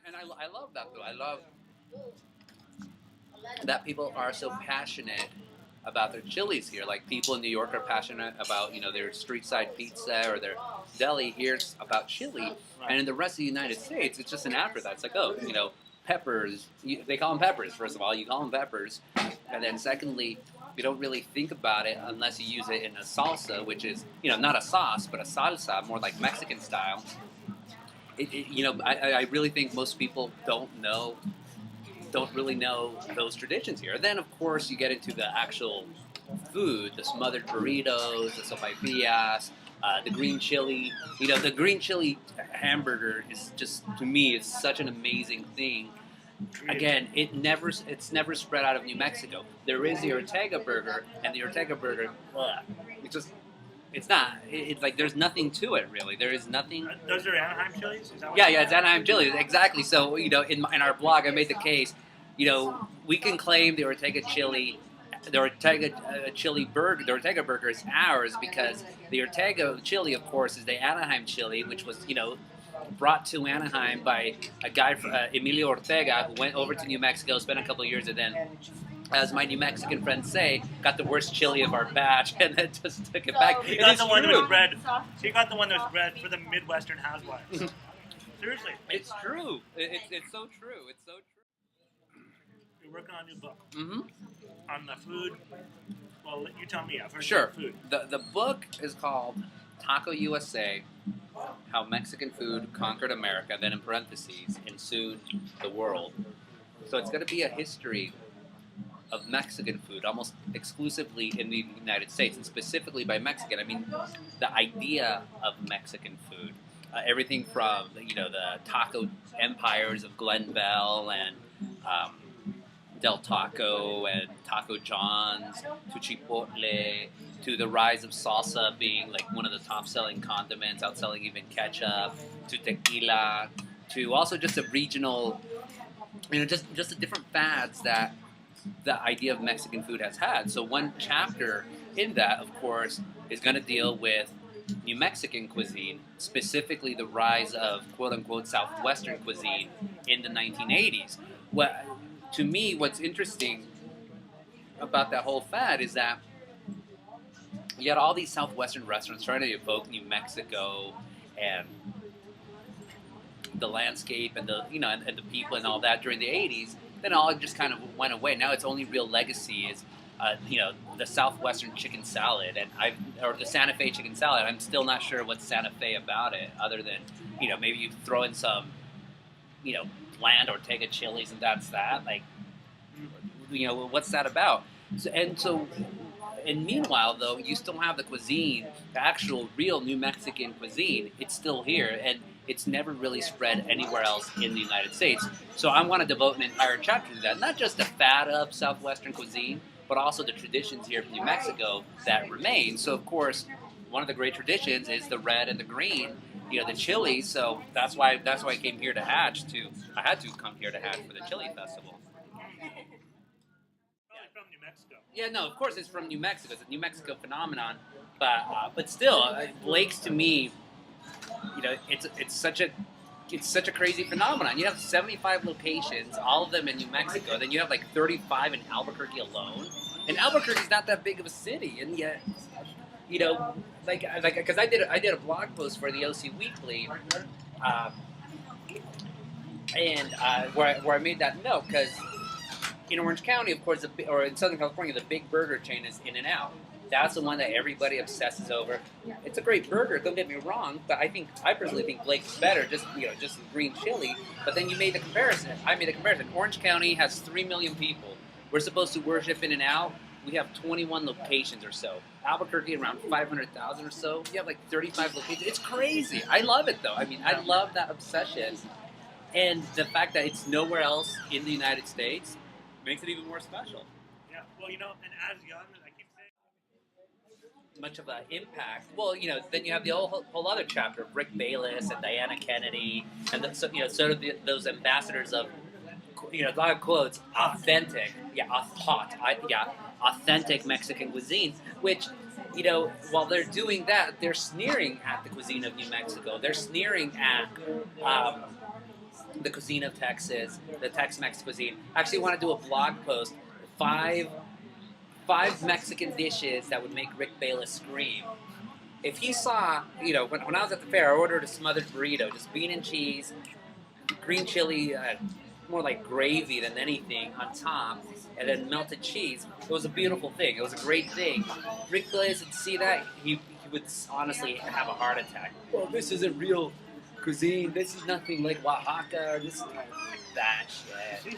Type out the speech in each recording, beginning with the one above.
And I love that though. I love that people are so passionate about their chilies here. Like people in New York are passionate about their street side pizza or their deli. Here it's about chili, and in the rest of the United States, it's just an afterthought. It's like peppers. They call them peppers. First of all, you call them peppers, and then secondly, you don't really think about it unless you use it in a salsa, which is not a sauce but a salsa, more like Mexican style. I really think most people don't really know those traditions here. Then, of course, you get into the actual food, the smothered burritos, the sopapillas, the green chili. The green chili hamburger is just, to me, is such an amazing thing. Again, it's never spread out of New Mexico. There is the Ortega burger, and the Ortega burger, it's not. It's like there's nothing to it really. There is nothing. Those are Anaheim chilies? Is that what Yeah, it's Anaheim chilies, exactly. So in our blog, I made the case. We can claim the Ortega chili, the Ortega chili burger, the Ortega burger is ours because the Ortega chili, of course, is the Anaheim chili, which was brought to Anaheim by a guy, Emilio Ortega, who went over to New Mexico, spent a couple of years, and then, as my New Mexican friends say, got the worst chili of our batch, and then just took it back. He got the one that was bred. He got the one that was bred for the Midwestern housewives. Seriously, it's true. It's so true. It's so true. You're working on a new book. Mm-hmm. On the food. Well, you tell me. I've heard Sure. Food. The book is called Taco USA: How Mexican Food Conquered America. Then in parentheses, ensued the world. So it's going to be a history of Mexican food, almost exclusively in the United States, and specifically by Mexican. I mean, the idea of Mexican food, everything from the taco empires of Glen Bell and Del Taco and Taco John's to Chipotle to the rise of salsa being like one of the top-selling condiments, outselling even ketchup, to tequila, to also just a regional, just the different fads that the idea of Mexican food has had. So one chapter in that, of course, is going to deal with New Mexican cuisine, specifically the rise of quote-unquote Southwestern cuisine in the 1980s. To me, what's interesting about that whole fad is that you had all these Southwestern restaurants trying to evoke New Mexico and the landscape and the and the people and all that during the 80s. Then all just kind of went away. Now its only real legacy is, the Southwestern chicken salad or the Santa Fe chicken salad. I'm still not sure what's Santa Fe about it, other than, maybe you throw in some, bland Ortega chilies and that's that. Like, what's that about? And meanwhile, though, you still have the cuisine, the actual real New Mexican cuisine. It's still here, and it's never really spread anywhere else in the United States. So I want to devote an entire chapter to that. Not just the fad of Southwestern cuisine, but also the traditions here from New Mexico that remain. So, of course, one of the great traditions is the red and the green, the chili. So that's why I came here to Hatch. I had to come here to Hatch for the Chili Festival. From New Mexico. Yeah, no, of course it's from New Mexico. It's a New Mexico phenomenon, but still, Blake's to me, it's such a crazy phenomenon. You have 75 locations, all of them in New Mexico. Then you have like 35 in Albuquerque alone, and Albuquerque's not that big of a city, and yet, because I did a blog post for the OC Weekly, and where I made that note because. In Orange County, of course, or in Southern California, the big burger chain is In-N-Out. That's the one that everybody obsesses over. It's a great burger, don't get me wrong, but I personally think Blake's better, just green chili. But then you made the comparison. I made the comparison. Orange County has 3 million people. We're supposed to worship In-N-Out. We have 21 locations or so. Albuquerque, around 500,000 or so. You have like 35 locations. It's crazy. I love it, though. I mean, I love that obsession. And the fact that it's nowhere else in the United States makes it even more special. Yeah, well, and as young, I keep saying... Much of an impact. Well, then you have the whole other chapter of Rick Bayless and Diana Kennedy, and sort of those ambassadors of, a lot of quotes, authentic, authentic Mexican cuisine, which, while they're doing that, they're sneering at the cuisine of New Mexico. They're sneering at, the cuisine of Texas, the Tex-Mex cuisine. I actually want to do a blog post, five Mexican dishes that would make Rick Bayless scream. If he saw, when I was at the fair, I ordered a smothered burrito, just bean and cheese, green chili, more like gravy than anything on top, and then melted cheese. It was a beautiful thing. It was a great thing. Rick Bayless would see that, he would honestly have a heart attack. Well, this isn't real cuisine. This is nothing like Oaxaca. Or this that shit.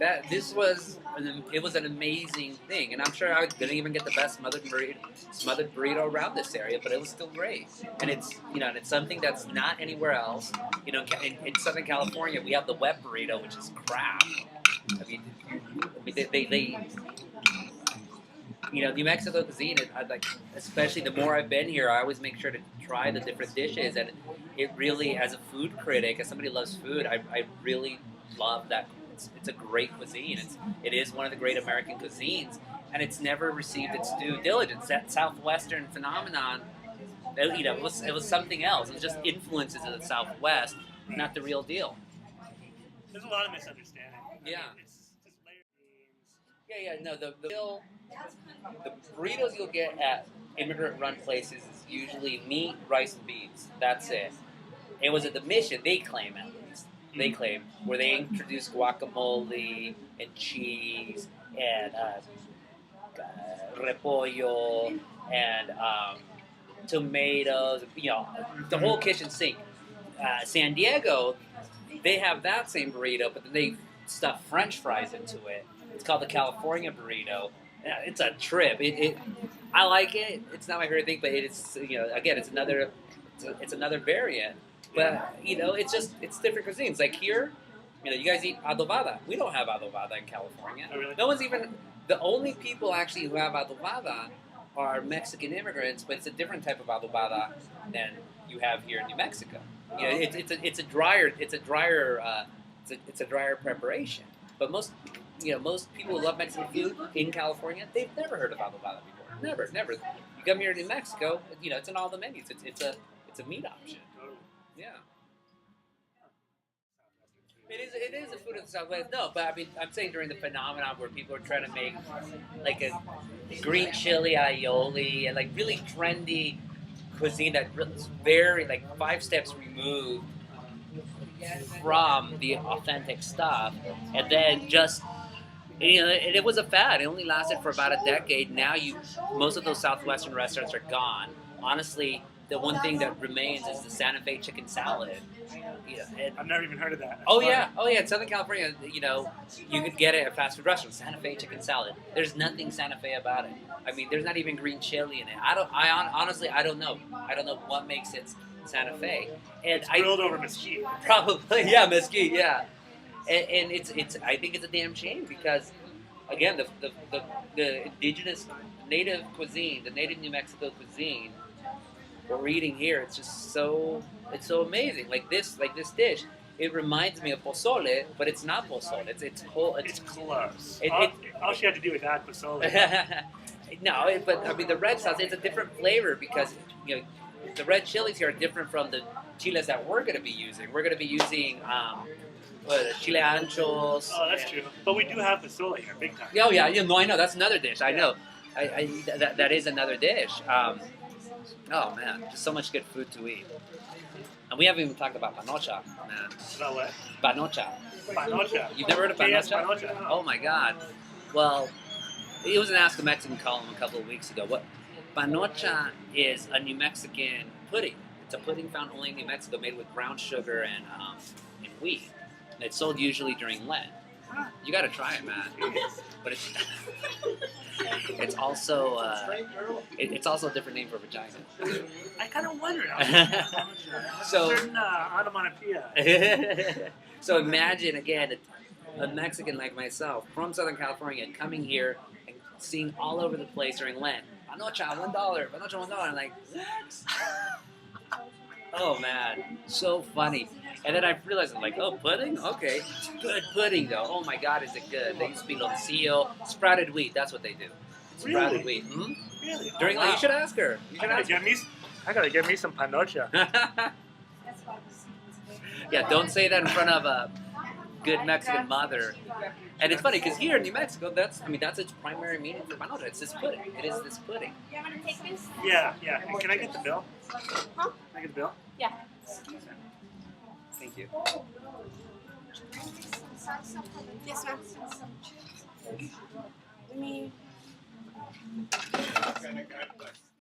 It was an amazing thing, and I'm sure I didn't even get the best smothered burrito around this area, but it was still great. And it's and it's something that's not anywhere else. In Southern California, we have the wet burrito, which is crap. I mean, they New Mexico cuisine, especially the more I've been here, I always make sure to try the different dishes. And it really, as a food critic, as somebody who loves food, I really love that. It's a great cuisine. It is one of the great American cuisines, and it's never received its due diligence. That Southwestern phenomenon, it was something else. It was just influences of the Southwest, not the real deal. There's a lot of misunderstanding. Yeah. It's just layered beans. No, the burritos you'll get at immigrant-run places is usually meat, rice, and beans. That's it. It was at the Mission, they claim at least. They claim, where they introduced guacamole and cheese and repollo and tomatoes, the whole kitchen sink. San Diego, they have that same burrito, but then they stuff French fries into it. It's called the California burrito. It's a trip. I like it. It's not my favorite thing, but it's again, it's another variant. But it's different cuisines. Like here, you guys eat adobada. We don't have adobada in California. Oh, really? No one's even. The only people actually who have adobada are Mexican immigrants, but it's a different type of adobada than you have here in New Mexico. It's a drier preparation. But most people who love Mexican food in California, they've never heard of adobada before. Never. You come here to New Mexico, it's in all the menus. It's a meat option. Yeah. It is a food of the Southwest. No, but I mean, I'm saying during the phenomenon where people are trying to make like a green chili aioli and like really trendy cuisine that is very 5 steps removed from the authentic stuff, and then just it was a fad. It only lasted for about a decade. Now most of those Southwestern restaurants are gone. Honestly, the one thing that remains is the Santa Fe chicken salad. I've never even heard of that. Oh yeah. In Southern California, you could get it at fast food restaurants. Santa Fe chicken salad. There's nothing Santa Fe about it. I mean, there's not even green chili in it. Honestly, I don't know. I don't know what makes it Santa Fe. And it's grilled over mesquite. Probably, yeah, mesquite, yeah. And it's I think it's a damn shame because, again, the indigenous native cuisine, the native New Mexico cuisine, what we're eating here, it's so amazing. Like this dish, it reminds me of pozole, but it's not pozole. It's close. All she had to do was add pozole. No, but I mean the red sauce, it's a different flavor because the red chilies here are different from the chiles that we're going to be using. We're going to be using chile anchos. Oh, that's true. But we do have pozole here, big time. Oh yeah, I know that's another dish. I know, that is another dish. Oh man, just so much good food to eat. And we haven't even talked about panocha, man. About what? Panocha. Panocha. You've never heard of panocha? Yes, panocha. No. Oh my god. Well, it was an Ask a Mexican column a couple of weeks ago. What panocha is a New Mexican pudding. It's a pudding found only in New Mexico, made with brown sugar and wheat. And it's sold usually during Lent. You got to try it, man. But it's also it's also a different name for vagina. I kind of wondered. So certain onomatopoeia. So imagine again a Mexican like myself from Southern California coming here and seeing all over the place during Lent. Panocha, $1. Panocha, $1. I'm like, what? Oh man, so funny. And then I realized, I'm like, oh, pudding? Okay. Good pudding, though. Oh, my God, is it good. They used to be loncillo. Sprouted wheat, that's what they do. Sprouted wheat. Mm-hmm. Really? During Lent, you should ask her. I gotta get me some panocha. Yeah, don't say that in front of a good Mexican mother. And it's funny because here in New Mexico, that's its primary meaning for panota. It's this pudding. It is this pudding. You want me to take this? Yeah. And can I get the bill? Huh? Can I get the bill? Yeah. Thank you. Yes, ma'am. Let me.